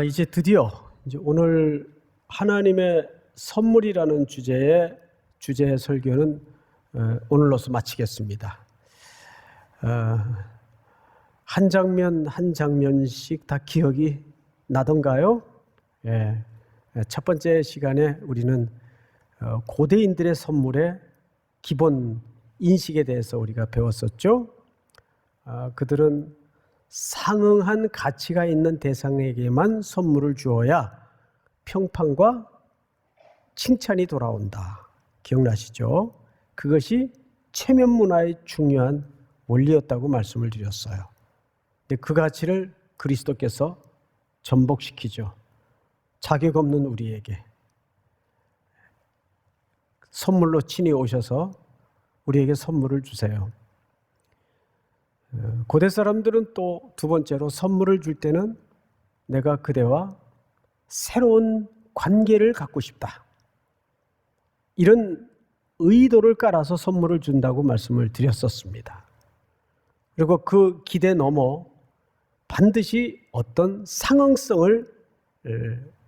이제 드디어 오늘 하나님의 선물이라는 주제의 설교는 오늘로서 마치겠습니다. 한 장면 한 장면씩 다 기억이 나던가요? 예. 첫 번째 시간에 우리는 고대인들의 선물의 기본 인식에 대해서 우리가 배웠었죠. 그들은 상응한 가치가 있는 대상에게만 선물을 주어야 평판과 칭찬이 돌아온다. 기억나시죠? 그것이 체면 문화의 중요한 원리였다고 말씀을 드렸어요. 근데 그 가치를 그리스도께서 전복시키죠. 자격 없는 우리에게 선물로 친히 오셔서 우리에게 선물을 주세요. 고대 사람들은 또 두 번째로 선물을 줄 때는 내가 그대와 새로운 관계를 갖고 싶다. 이런 의도를 깔아서 선물을 준다고 말씀을 드렸었습니다. 그리고 그 기대 넘어 반드시 어떤 상응성을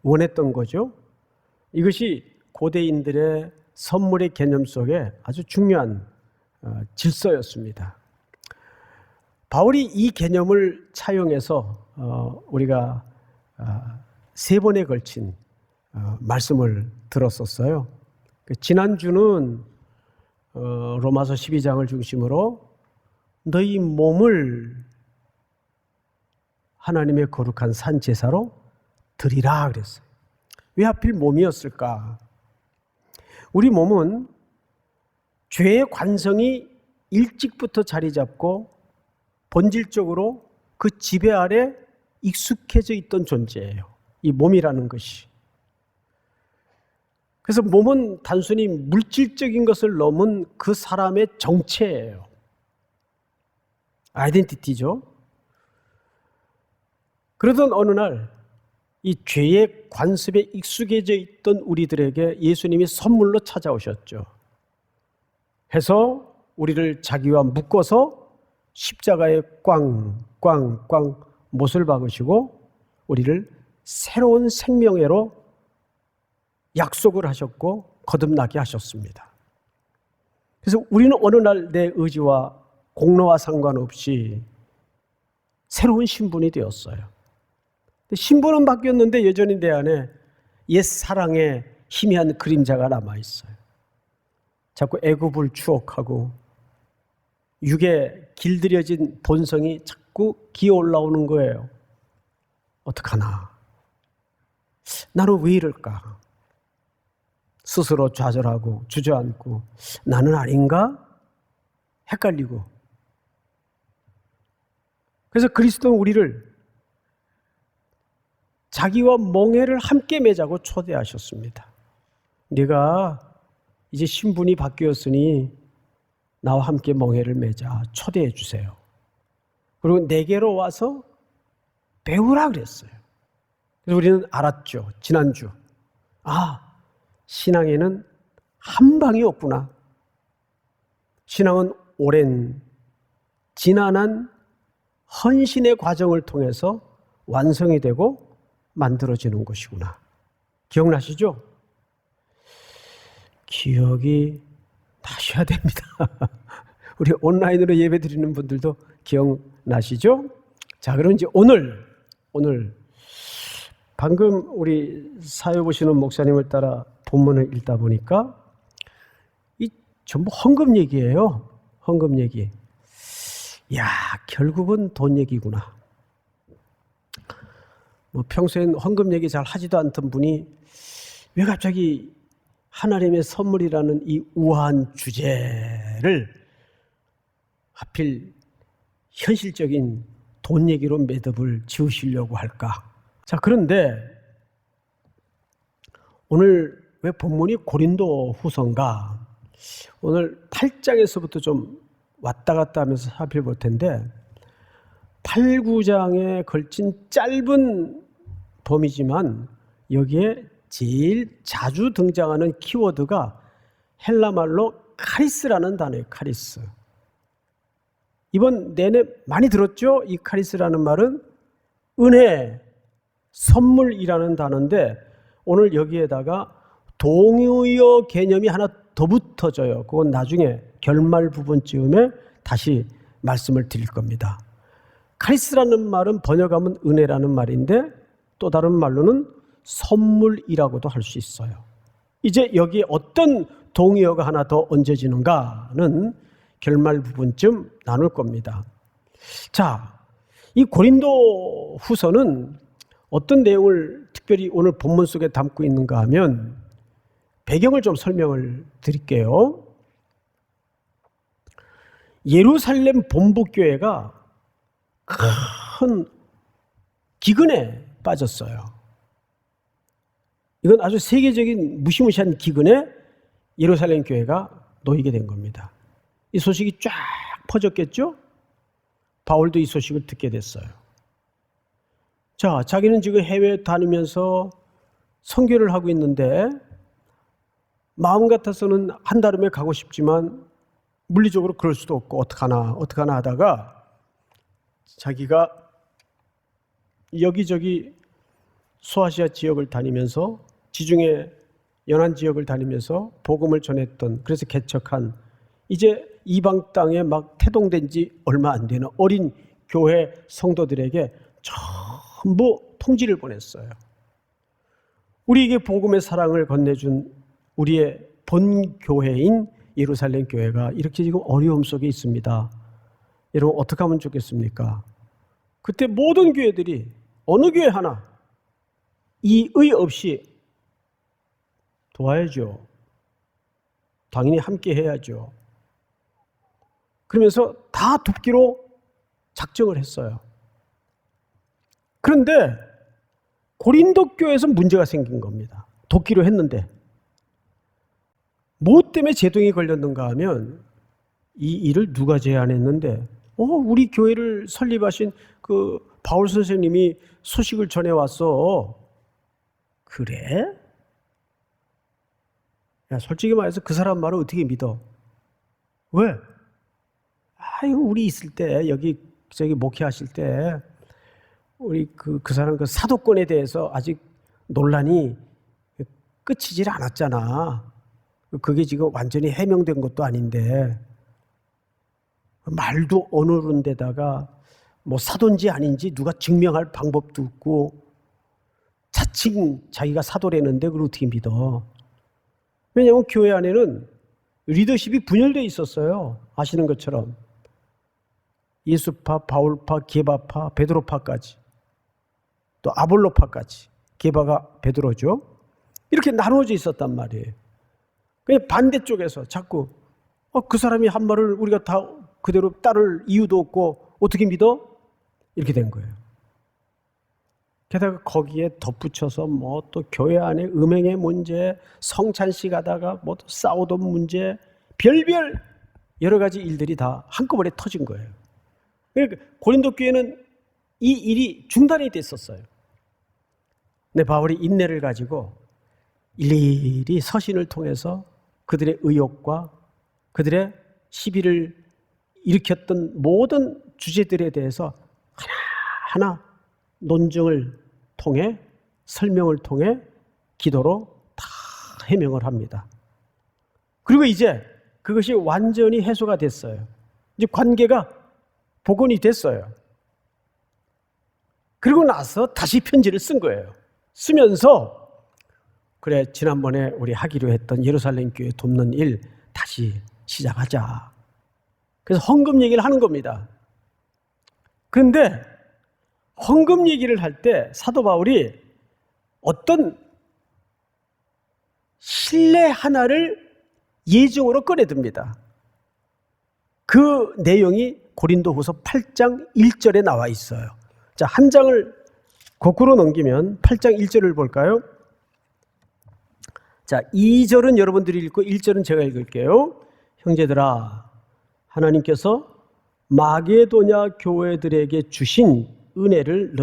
원했던 거죠. 이것이 고대인들의 선물의 개념 속에 아주 중요한 질서였습니다. 바울이 이 개념을 차용해서 우리가 세 번에 걸친 말씀을 들었었어요. 지난주는 로마서 12장을 중심으로 너희 몸을 하나님의 거룩한 산 제사로 드리라 그랬어요. 왜 하필 몸이었을까? 우리 몸은 죄의 관성이 일찍부터 자리 잡고 본질적으로 그 지배 아래 익숙해져 있던 존재예요. 이 몸이라는 것이. 그래서 몸은 단순히 물질적인 것을 넘은 그 사람의 정체예요. 아이덴티티죠. 그러던 어느 날 이 죄의 관습에 익숙해져 있던 우리들에게 예수님이 선물로 찾아오셨죠. 해서 우리를 자기와 묶어서 십자가에 꽝꽝꽝 못을 박으시고 우리를 새로운 생명회로 약속을 하셨고 거듭나게 하셨습니다. 그래서 우리는 어느 날 내 의지와 공로와 상관없이 새로운 신분이 되었어요. 신분은 바뀌었는데 여전히 내 안에 옛 사랑의 희미한 그림자가 남아있어요. 자꾸 애굽을 추억하고 육에 길들여진 본성이 자꾸 기어 올라오는 거예요. 어떡하나? 나는 왜 이럴까? 스스로 좌절하고 주저앉고 나는 아닌가? 헷갈리고. 그래서 그리스도는 우리를 자기와 멍에를 함께 매자고 초대하셨습니다. 네가 이제 신분이 바뀌었으니 나와 함께 멍에를 매자 초대해 주세요. 그리고 내게로 와서 배우라 그랬어요. 그래서 우리는 알았죠. 지난주. 신앙에는 한 방이 없구나. 신앙은 오랜 지난한 헌신의 과정을 통해서 완성이 되고 만들어지는 것이구나. 기억나시죠? 기억이 나셔야 됩니다. 우리 온라인으로 예배 드리는 분들도 기억나시죠? 자, 그럼 이제 오늘 방금 우리 사회 보시는 목사님을 따라 본문을 읽다 보니까 이 전부 헌금 얘기예요. 헌금 얘기. 야, 결국은 돈 얘기구나. 평소엔 헌금 얘기 잘 하지도 않던 분이 왜 갑자기 하나님의 선물이라는 이 우아한 주제를 하필 현실적인 돈 얘기로 매듭을 지으시려고 할까? 자, 그런데 오늘 왜 본문이 고린도 후서인가? 오늘 8장에서부터 좀 왔다 갔다 하면서 살펴볼 텐데 8, 9장에 걸친 짧은 범위지만 여기에 제일 자주 등장하는 키워드가 헬라말로 카리스라는 단어예요. 카리스. 이번 내내 많이 들었죠? 이 카리스라는 말은 은혜, 선물이라는 단어인데 오늘 여기에다가 동의어 개념이 하나 더 붙어져요. 그건 나중에 결말 부분쯤에 다시 말씀을 드릴 겁니다. 카리스라는 말은 번역하면 은혜라는 말인데 또 다른 말로는 선물이라고도 할 수 있어요. 이제 여기에 어떤 동의어가 하나 더 얹어지는가는 결말 부분쯤 나눌 겁니다. 자, 이 고린도 후서는 어떤 내용을 특별히 오늘 본문 속에 담고 있는가 하면 배경을 좀 설명을 드릴게요. 예루살렘 본부교회가 큰 기근에 빠졌어요. 이건 아주 세계적인 무시무시한 기근에 예루살렘 교회가 놓이게 된 겁니다. 이 소식이 쫙 퍼졌겠죠? 바울도 이 소식을 듣게 됐어요. 자, 자기는 지금 해외에 다니면서 선교를 하고 있는데 마음 같아서는 한달음에 가고 싶지만 물리적으로 그럴 수도 없고 어떡하나 하다가 자기가 여기저기 소아시아 지역을 다니면서 지중해 연안 지역을 다니면서 복음을 전했던, 그래서 개척한, 이제 이방 땅에 막 태동된 지 얼마 안 되는 어린 교회 성도들에게 전부 통지를 보냈어요. 우리에게 복음의 사랑을 건네준 우리의 본 교회인 예루살렘 교회가 이렇게 지금 어려움 속에 있습니다. 여러분 어떻게 하면 좋겠습니까? 그때 모든 교회들이 어느 교회 하나 이의 없이 도와야죠. 당연히 함께 해야죠. 그러면서 다 돕기로 작정을 했어요. 그런데 고린도 교회에서 문제가 생긴 겁니다. 돕기로 했는데 뭐 때문에 제동이 걸렸는가 하면 이 일을 누가 제안했는데 우리 교회를 설립하신 그 바울 선생님이 소식을 전해왔어. 그래? 야, 솔직히 말해서 그 사람 말을 어떻게 믿어? 왜? 아유, 우리 있을 때 저기 목회하실 때 우리 그 사람 그 사도권에 대해서 아직 논란이 끝이질 않았잖아. 그게 지금 완전히 해명된 것도 아닌데 말도 어느른 데다가 뭐 사도인지 아닌지 누가 증명할 방법도 없고 자칭 자기가 사도라는데 그걸 어떻게 믿어? 왜냐하면 교회 안에는 리더십이 분열되어 있었어요. 아시는 것처럼 예수파, 바울파, 게바파, 베드로파까지, 또 아볼로파까지. 게바가 베드로죠. 이렇게 나누어져 있었단 말이에요. 그냥 반대쪽에서 자꾸 그 사람이 한 말을 우리가 다 그대로 따를 이유도 없고 어떻게 믿어? 이렇게 된 거예요. 게다가 거기에 덧붙여서 뭐 또 교회 안에 음행의 문제, 성찬식 하다가 뭐 또 싸우던 문제, 별별 여러 가지 일들이 다 한꺼번에 터진 거예요. 그러니까 고린도 교회는 이 일이 중단이 됐었어요. 근데 바울이 인내를 가지고 일일이 서신을 통해서 그들의 의혹과 그들의 시비를 일으켰던 모든 주제들에 대해서 하나하나 논증을 통해 설명을 통해 기도로 다 해명을 합니다. 그리고 이제 그것이 완전히 해소가 됐어요. 이제 관계가 복원이 됐어요. 그리고 나서 다시 편지를 쓴 거예요. 쓰면서 그래, 지난번에 우리 하기로 했던 예루살렘 교회 돕는 일 다시 시작하자. 그래서 헌금 얘기를 하는 겁니다. 그런데 헌금 얘기를 할 때 사도 바울이 어떤 신뢰 하나를 예정으로 꺼내듭니다. 그 내용이 고린도후서 8장 1절에 나와 있어요. 자, 한 장을 거꾸로 넘기면 8장 1절을 볼까요? 자, 2절은 여러분들이 읽고 1절은 제가 읽을게요. 형제들아, 하나님께서 마게도냐 교회들에게 주신 은혜를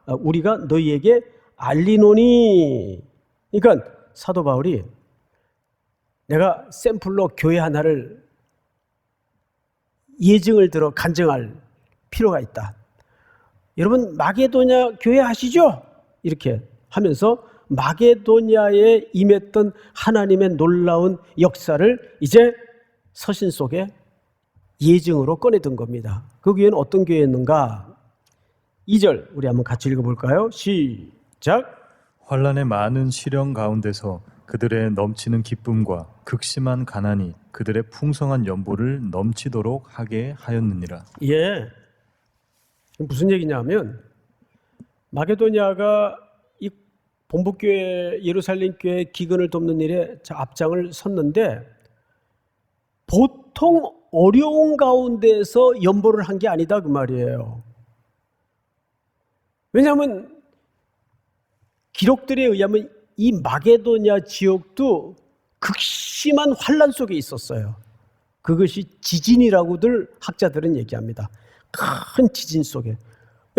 우리가 너희에게 알리노니. 그러니까 사도 바울이 내가 샘플로 교회 하나를 예증을 들어 간증할 필요가 있다. 여러분 마게도냐 교회 아시죠? 이렇게 하면서 마게도냐에 임했던 하나님의 놀라운 역사를 이제 서신 속에 예증으로 꺼내든 겁니다. 그 교회는 어떤 교회였는가? 2절 우리 한번 같이 읽어볼까요? 시작. 환난의 많은 시련 가운데서 그들의 넘치는 기쁨과 극심한 가난이 그들의 풍성한 연보를 넘치도록 하게 하였느니라. 예, 무슨 얘기냐면 마게도냐가 이 본부교회 예루살렘 교회 기근을 돕는 일에 앞장을 섰는데 보통 어려운 가운데서 연보를 한 게 아니다 그 말이에요. 왜냐하면 기록들에 의하면 이 마게도냐 지역도 극심한 환란 속에 있었어요. 그것이 지진이라고들 학자들은 얘기합니다. 큰 지진 속에.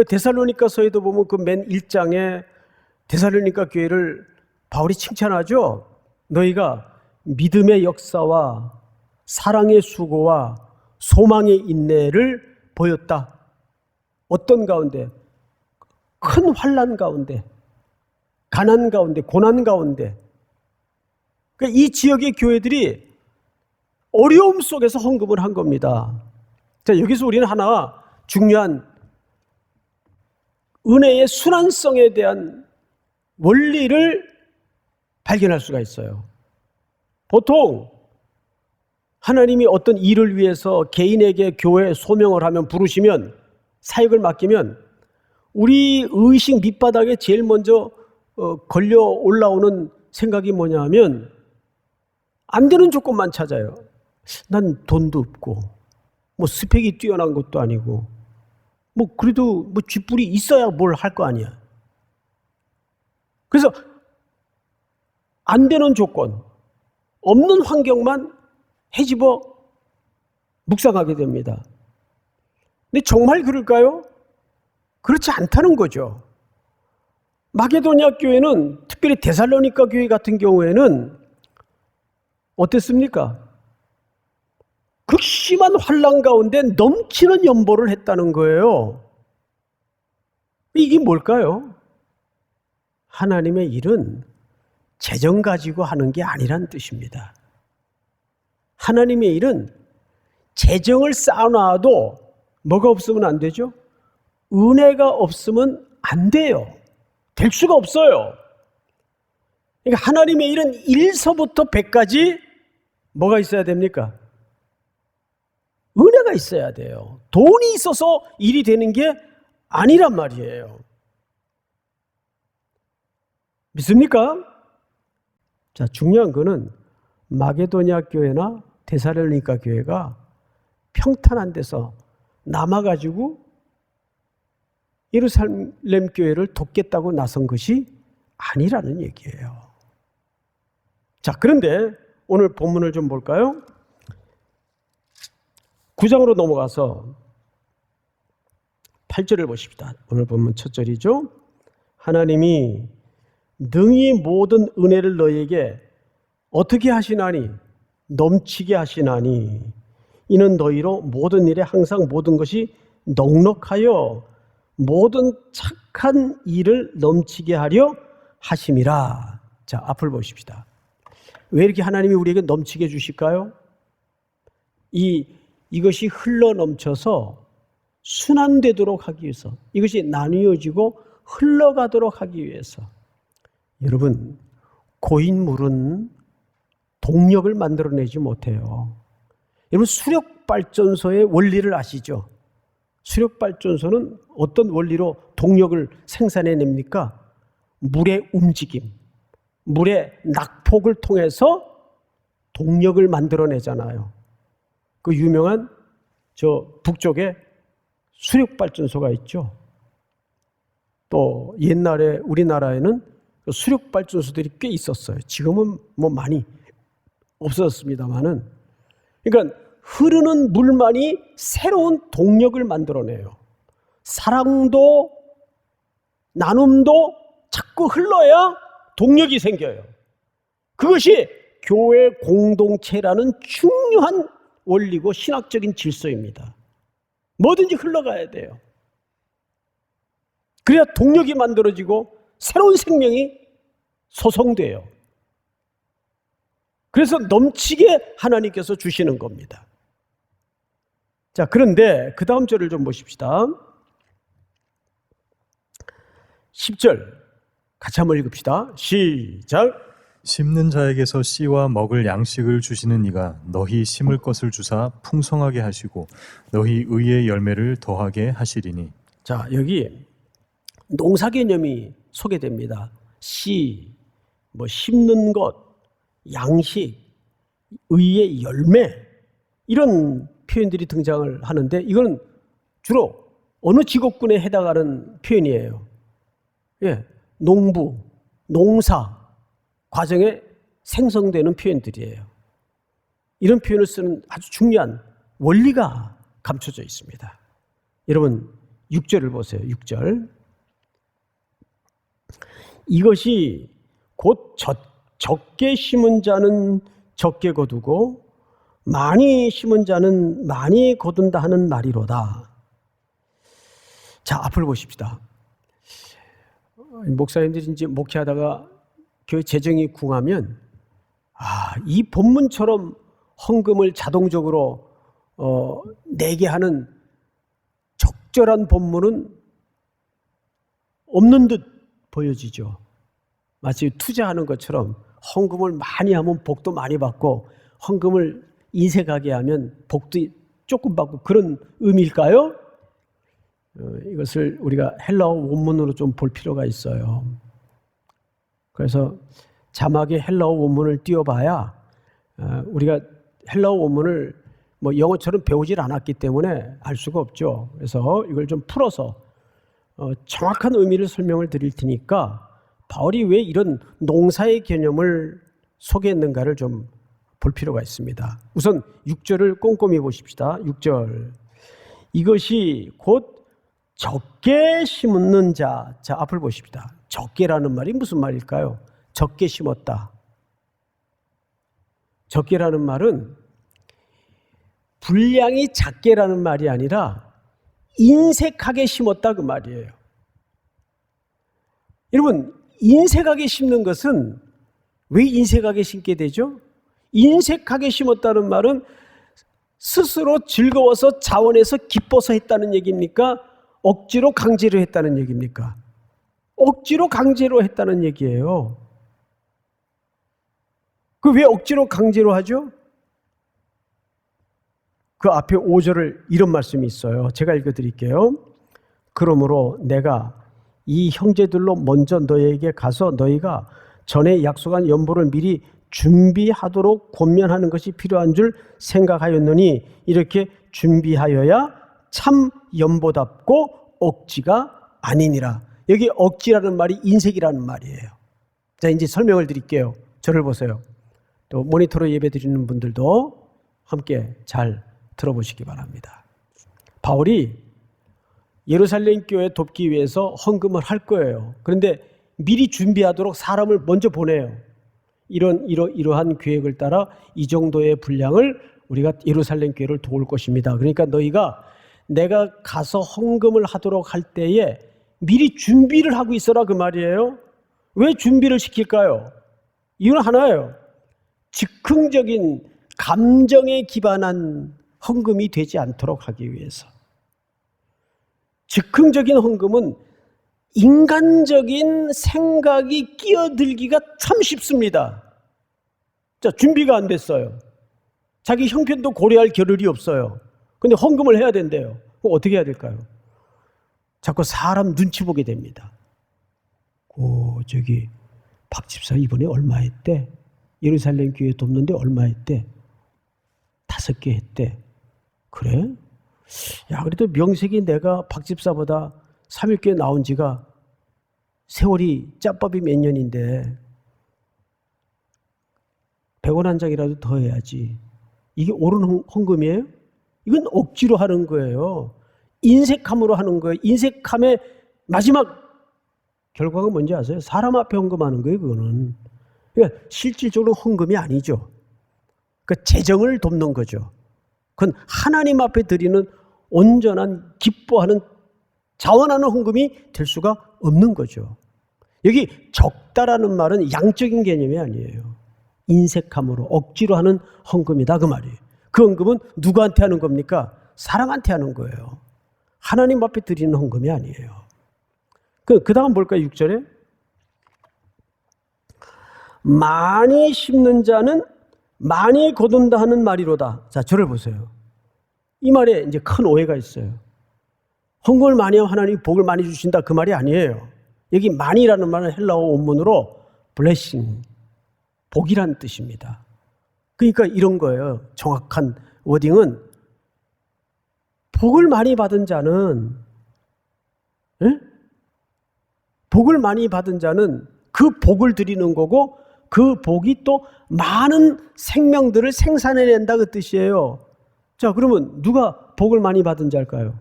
데살로니가서에도 보면 그 맨 1장에 데살로니가 교회를 바울이 칭찬하죠. 너희가 믿음의 역사와 사랑의 수고와 소망의 인내를 보였다. 어떤 가운데? 큰 환난 가운데, 가난 가운데, 고난 가운데. 그러니까 이 지역의 교회들이 어려움 속에서 헌금을 한 겁니다. 자, 여기서 우리는 하나 중요한 은혜의 순환성에 대한 원리를 발견할 수가 있어요. 보통 하나님이 어떤 일을 위해서 개인에게 교회 소명을 하면 부르시면 사역을 맡기면 우리 의식 밑바닥에 제일 먼저 걸려 올라오는 생각이 뭐냐 하면 안 되는 조건만 찾아요. 난 돈도 없고 뭐 스펙이 뛰어난 것도 아니고 뭐 그래도 뭐 쥐뿔이 있어야 뭘 할 거 아니야. 그래서 안 되는 조건, 없는 환경만 헤집어 묵상하게 됩니다. 근데 정말 그럴까요? 그렇지 않다는 거죠. 마게도냐 교회는 특별히 데살로니가 교회 같은 경우에는 어땠습니까? 극심한 환난 가운데 넘치는 연보를 했다는 거예요. 이게 뭘까요? 하나님의 일은 재정 가지고 하는 게 아니란 뜻입니다. 하나님의 일은 재정을 쌓아놔도 뭐가 없으면 안 되죠? 은혜가 없으면 안 돼요. 될 수가 없어요. 그러니까 하나님의 일은 1서부터 100까지 뭐가 있어야 됩니까? 은혜가 있어야 돼요. 돈이 있어서 일이 되는 게 아니란 말이에요. 믿습니까? 자, 중요한 거는 마게도냐 교회나 데살로니가 교회가 평탄한 데서 남아가지고 예루살렘 교회를 돕겠다고 나선 것이 아니라는 얘기예요. 자, 그런데 오늘 본문을 좀 볼까요? 9장으로 넘어가서 8절을 보십시다. 오늘 본문 첫 절이죠. 하나님이 능히 모든 은혜를 너희에게 어떻게 하시나니? 넘치게 하시나니 이는 너희로 모든 일에 항상 모든 것이 넉넉하여 모든 착한 일을 넘치게 하려 하심이라. 자, 앞을 보십시다. 왜 이렇게 하나님이 우리에게 넘치게 주실까요? 이것이 흘러 넘쳐서 순환되도록 하기 위해서, 이것이 나뉘어지고 흘러가도록 하기 위해서. 여러분, 고인물은 동력을 만들어내지 못해요. 여러분, 수력발전소의 원리를 아시죠? 수력발전소는 어떤 원리로 동력을 생산해냅니까? 물의 움직임, 물의 낙폭을 통해서 동력을 만들어내잖아요. 그 유명한 저 북쪽에 수력발전소가 있죠. 또 옛날에 우리나라에는 수력발전소들이 꽤 있었어요. 지금은 뭐 많이 없어졌습니다만은. 그러니까 흐르는 물만이 새로운 동력을 만들어내요. 사랑도 나눔도 자꾸 흘러야 동력이 생겨요. 그것이 교회 공동체라는 중요한 원리고 신학적인 질서입니다. 뭐든지 흘러가야 돼요. 그래야 동력이 만들어지고 새로운 생명이 소성돼요. 그래서 넘치게 하나님께서 주시는 겁니다. 자, 그런데 그 다음 절을 좀 보십시다. 10절 같이 한번 읽읍시다. 시작. 심는 자에게서 씨와 먹을 양식을 주시는 이가 너희 심을 것을 주사 풍성하게 하시고 너희 의의 열매를 더하게 하시리니. 자, 여기 농사 개념이 소개됩니다. 씨, 심는 것, 양식, 의의 열매, 이런 표현들이 등장을 하는데 이건 주로 어느 직업군에 해당하는 표현이에요. 예, 농부, 농사 과정에 생성되는 표현들이에요. 이런 표현을 쓰는 아주 중요한 원리가 감춰져 있습니다. 여러분 6절을 보세요. 6절. 이것이 곧 적게 심은 자는 적게 거두고 많이 심은 자는 많이 거둔다 하는 말이로다. 자, 앞을 보십시다. 목사님들이 이제 목회하다가 교회 재정이 궁하면 이 본문처럼 헌금을 자동적으로 내게 하는 적절한 본문은 없는 듯 보여지죠. 마치 투자하는 것처럼 헌금을 많이 하면 복도 많이 받고 헌금을 인색하게 하면 복도 조금 받고 그런 의미일까요? 이것을 우리가 헬라어 원문으로 좀 볼 필요가 있어요. 그래서 자막에 헬라어 원문을 띄워봐야 우리가 헬라어 원문을 영어처럼 배우질 않았기 때문에 알 수가 없죠. 그래서 이걸 좀 풀어서 정확한 의미를 설명을 드릴 테니까 바울이 왜 이런 농사의 개념을 소개했는가를 좀 볼 필요가 있습니다. 우선 6절을 꼼꼼히 보십시다. 6절. 이것이 곧 적게 심는 자. 자, 앞을 보십시다. 적게라는 말이 무슨 말일까요? 적게 심었다. 적게라는 말은 분량이 작게라는 말이 아니라 인색하게 심었다 그 말이에요. 여러분, 인색하게 심는 것은 왜 인색하게 심게 되죠? 인색하게 심었다는 말은 스스로 즐거워서 자원해서 기뻐서 했다는 얘기입니까? 억지로 강제로 했다는 얘기입니까? 억지로 강제로 했다는 얘기예요. 그 왜 억지로 강제로 하죠? 그 앞에 5절을 이런 말씀이 있어요. 제가 읽어드릴게요. 그러므로 내가 이 형제들로 먼저 너희에게 가서 너희가 전에 약속한 연보를 미리 준비하도록 권면하는 것이 필요한 줄 생각하였느니 이렇게 준비하여야 참 연보답고 억지가 아니니라. 여기 억지라는 말이 인색이라는 말이에요. 자, 이제 설명을 드릴게요. 저를 보세요. 또 모니터로 예배드리는 분들도 함께 잘 들어보시기 바랍니다. 바울이 예루살렘 교회 돕기 위해서 헌금을 할 거예요. 그런데 미리 준비하도록 사람을 먼저 보내요. 이러한 계획을 따라 이 정도의 분량을 우리가 예루살렘 교회를 도울 것입니다. 그러니까 너희가 내가 가서 헌금을 하도록 할 때에 미리 준비를 하고 있어라 그 말이에요. 왜 준비를 시킬까요? 이유는 하나예요. 즉흥적인 감정에 기반한 헌금이 되지 않도록 하기 위해서. 즉흥적인 헌금은 인간적인 생각이 끼어들기가 참 쉽습니다. 자, 준비가 안 됐어요. 자기 형편도 고려할 겨를이 없어요. 근데 헌금을 해야 된대요. 그럼 어떻게 해야 될까요? 자꾸 사람 눈치 보게 됩니다. 저기 박 집사 이번에 얼마 했대? 예루살렘 교회 돕는데 얼마 했대? 5개 했대. 그래? 야, 그래도 명색이 내가 박 집사보다 3일교회 나온 지가 세월이 짬밥이 몇 년인데 100원 한 장이라도 더 해야지. 이게 옳은 헌금이에요? 이건 억지로 하는 거예요. 인색함으로 하는 거예요. 인색함의 마지막 결과가 뭔지 아세요? 사람 앞에 헌금하는 거예요, 그거는. 그러니까 실질적으로 헌금이 아니죠. 그 재정을 돕는 거죠. 그건 하나님 앞에 드리는 온전한 기뻐하는 자원하는 헌금이 될 수가 없는 거죠. 여기 적다라는 말은 양적인 개념이 아니에요. 인색함으로 억지로 하는 헌금이다 그 말이에요. 그 헌금은 누구한테 하는 겁니까? 사람한테 하는 거예요. 하나님 앞에 드리는 헌금이 아니에요. 그 다음 볼까요? 6절에 많이 심는 자는 많이 거둔다 하는 말이로다. 자, 저를 보세요. 이 말에 이제 큰 오해가 있어요. 헌금을 많이 하면 하나님이 복을 많이 주신다 그 말이 아니에요. 여기 많이라는 말은 헬라어 원문으로 blessing, 복이란 뜻입니다. 그러니까 이런 거예요. 정확한 워딩은 복을 많이 받은 자는 복을 많이 받은 자는 그 복을 드리는 거고 그 복이 또 많은 생명들을 생산해낸다 그 뜻이에요. 자, 그러면 누가 복을 많이 받은 자일까요?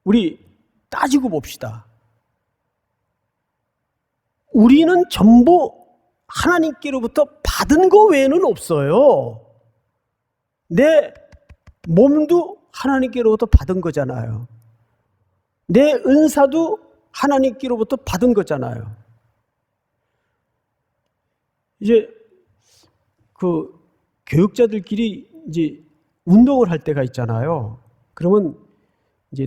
우리 따지고 봅시다. 우리는 전부 하나님께로부터 받은 거 외에는 없어요. 내 몸도 하나님께로부터 받은 거잖아요. 내 은사도 하나님께로부터 받은 거잖아요. 이제 그 교육자들끼리 이제 운동을 할 때가 있잖아요. 그러면 이제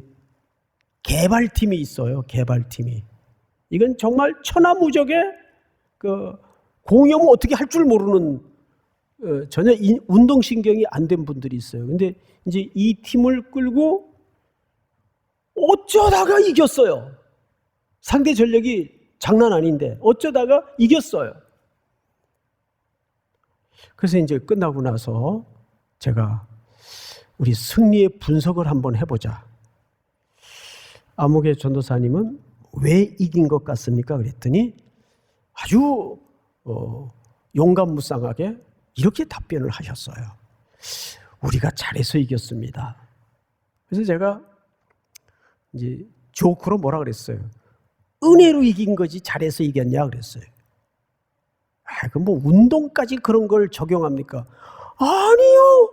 개발팀이 있어요. 개발팀이. 이건 정말 천하무적의 그 공염을 어떻게 할 줄 모르는 전혀 운동신경이 안 된 분들이 있어요. 근데 이제 이 팀을 끌고 어쩌다가 이겼어요. 상대 전력이 장난 아닌데 어쩌다가 이겼어요. 그래서 이제 끝나고 나서 제가 우리 승리의 분석을 한번 해보자. 아무개 전도사님은 왜 이긴 것 같습니까? 그랬더니 아주 용감무쌍하게 이렇게 답변을 하셨어요. 우리가 잘해서 이겼습니다. 그래서 제가 이제 조크로 뭐라 그랬어요? 은혜로 이긴 거지 잘해서 이겼냐 그랬어요. 그럼 뭐 운동까지 그런 걸 적용합니까? 아니요.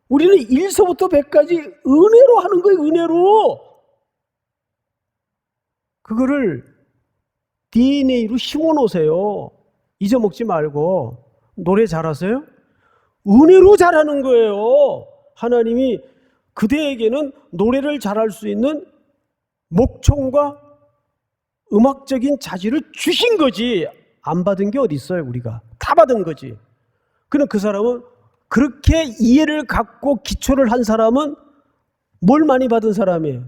우리는 1서부터 100까지 은혜로 하는 거예요. 은혜로. 그거를 DNA로 심어놓으세요. 잊어먹지 말고. 노래 잘하세요? 은혜로 잘하는 거예요. 하나님이 그대에게는 노래를 잘할 수 있는 목청과 음악적인 자질을 주신 거지. 안 받은 게 어디 있어요, 우리가. 다 받은 거지. 그럼 그 사람은 그렇게 이해를 갖고 기초를 한 사람은 뭘 많이 받은 사람이에요?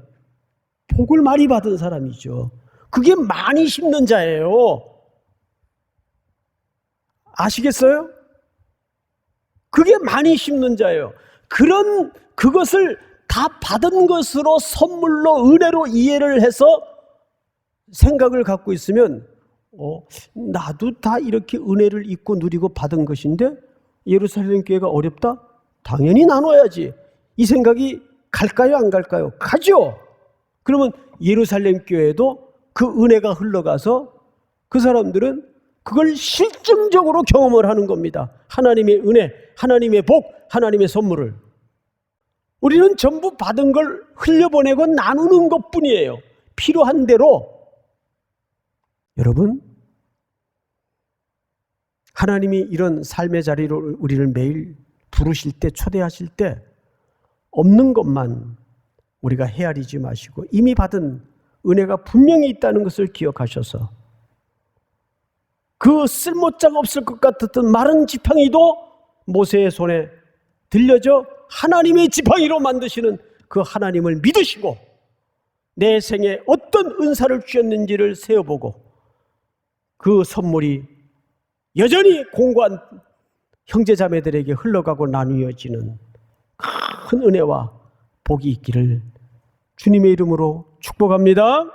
복을 많이 받은 사람이죠. 그게 많이 심는 자예요. 아시겠어요? 그게 많이 심는 자예요. 그것을 다 받은 것으로 선물로 은혜로 이해를 해서 생각을 갖고 있으면 나도 다 이렇게 은혜를 입고 누리고 받은 것인데 예루살렘 교회가 어렵다? 당연히 나눠야지. 이 생각이 갈까요? 안 갈까요? 가죠. 그러면 예루살렘 교회도 그 은혜가 흘러가서 그 사람들은 그걸 실증적으로 경험을 하는 겁니다. 하나님의 은혜, 하나님의 복, 하나님의 선물을. 우리는 전부 받은 걸 흘려보내고 나누는 것뿐이에요. 필요한 대로. 여러분, 하나님이 이런 삶의 자리로 우리를 매일 부르실 때, 초대하실 때 없는 것만 우리가 헤아리지 마시고 이미 받은 은혜가 분명히 있다는 것을 기억하셔서 그 쓸모짝 없을 것 같았던 마른 지팡이도 모세의 손에 들려져 하나님의 지팡이로 만드시는 그 하나님을 믿으시고 내 생에 어떤 은사를 주셨는지를 세어보고 그 선물이 여전히 공고한 형제자매들에게 흘러가고 나누어지는 큰 은혜와 복이 있기를 주님의 이름으로 축복합니다.